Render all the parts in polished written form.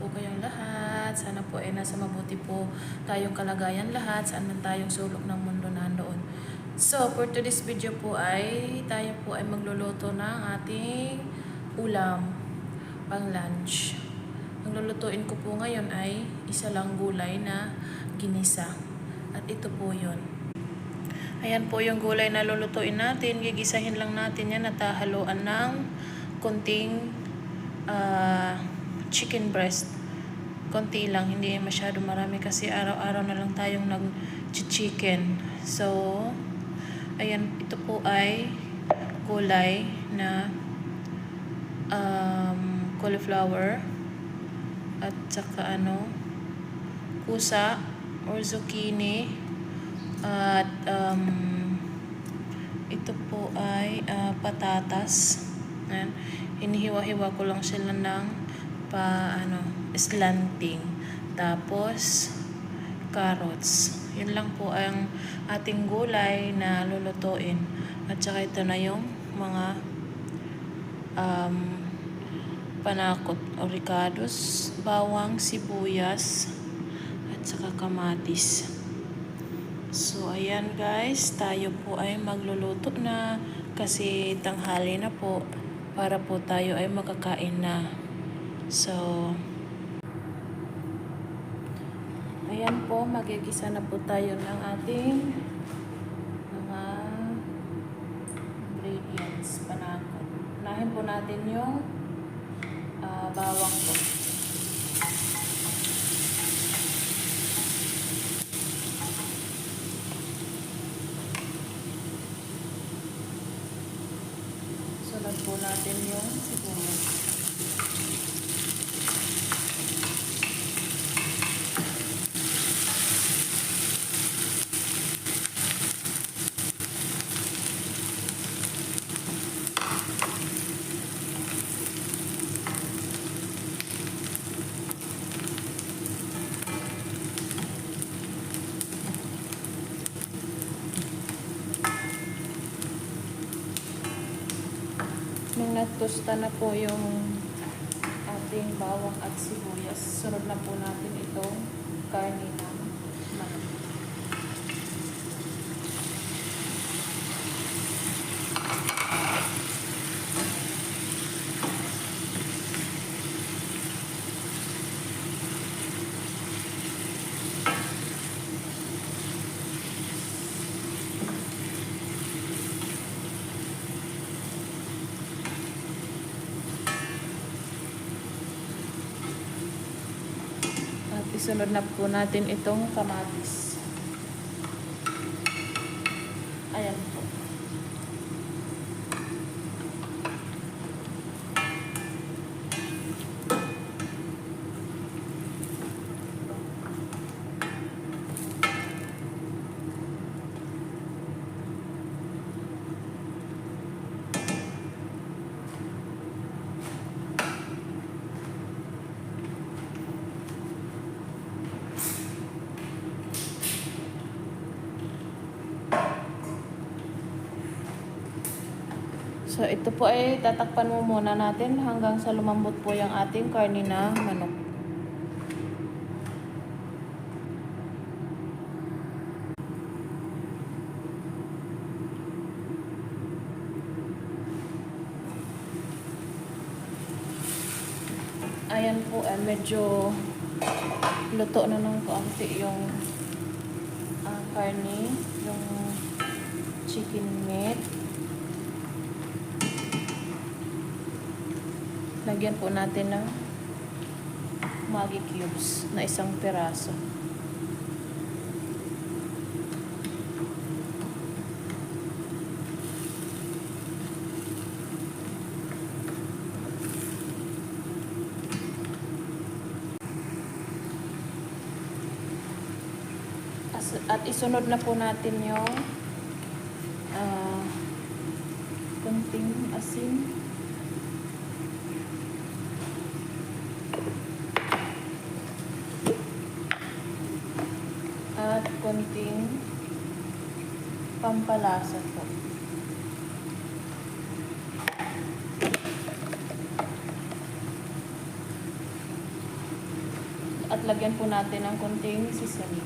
po kayong lahat. Sana po ay nasa mabuti po tayong kalagayan lahat, saan man tayong sulok ng mundo nandoon. So, for today's video po ay tayo po ay magluluto ng ating ulam pang lunch. Ang lulutuin ko po ngayon ay isa lang gulay na ginisa. At ito po yun. Ayan po yung gulay na lulutuin natin. Gigisahin lang natin yan at haluan ng konting chicken breast. Konti lang, hindi masyado marami kasi araw-araw na lang tayong nag-chicken. So, ayan, ito po ay gulay na cauliflower at saka kusa or zucchini at ito po ay patatas. Ayan. Hinihiwa-hiwa ko lang sila ng slanting. Tapos carrots. Yun lang po ang ating gulay na lulutuin. At saka ito na yung mga panakot o ricados, bawang, sibuyas at saka kamatis. So ayan guys, tayo po ay magluluto na kasi tanghali na po para po tayo ay makakain na. So ayan po, magigisa na po tayo ng ating mga ingredients, panakot. Unahin po natin yung bawang po. Sunod po natin yung sibuyas. Nung natusta na po yung ating bawang at sibuyas, sunod na po natin itong karne ng manok. Isunod na po natin itong kamatis. Ayan po. So, ito po ay tatakpan mo muna natin hanggang sa lumambot po yung ating karne na manok. Ayan po, medyo luto na ng kaunti yung karne, yung chicken meat. Lagyan po natin ng Maggi cubes na isang piraso. At isunod na po natin yung konting asin. At konting pampalasa po. lagyan po natin ng konting seasoning.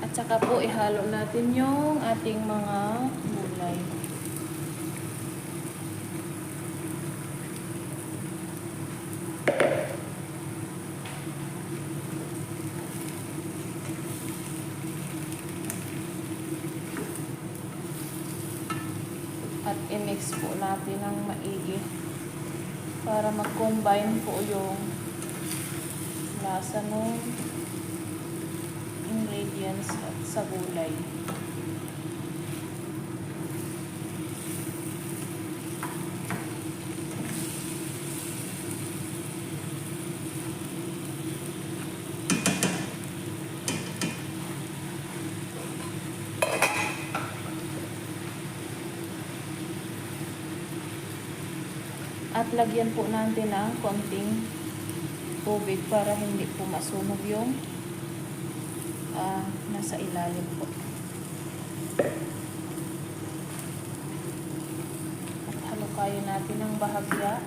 At saka po ihalo natin yung ating mga gulay. At i-mix po natin ng maigi para mag-combine po yung lasa ng ingredients at sa gulay. At lagyan po natin ng konting tubig para hindi po masunog yung nasa ilalim po. At halukayin natin ng bahagya.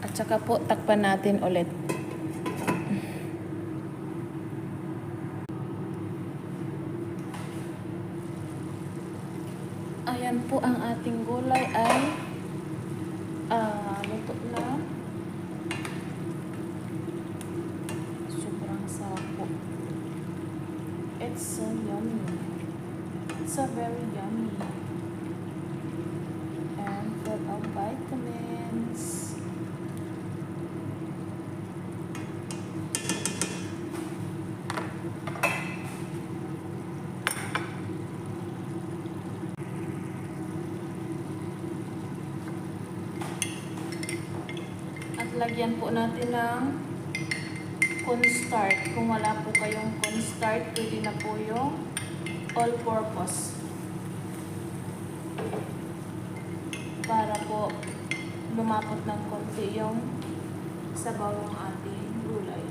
At saka po takpan natin ulit. Ayan po ang ating gulay ay luto na. Sobrang sarap po. It's so yummy. It's so very yummy. And full of vitamins. Lagyan po natin ng cornstarch. Kung wala po kayong cornstarch, pwede na po yung all-purpose. Para po lumapot ng konti yung sabaw ng ating gulay.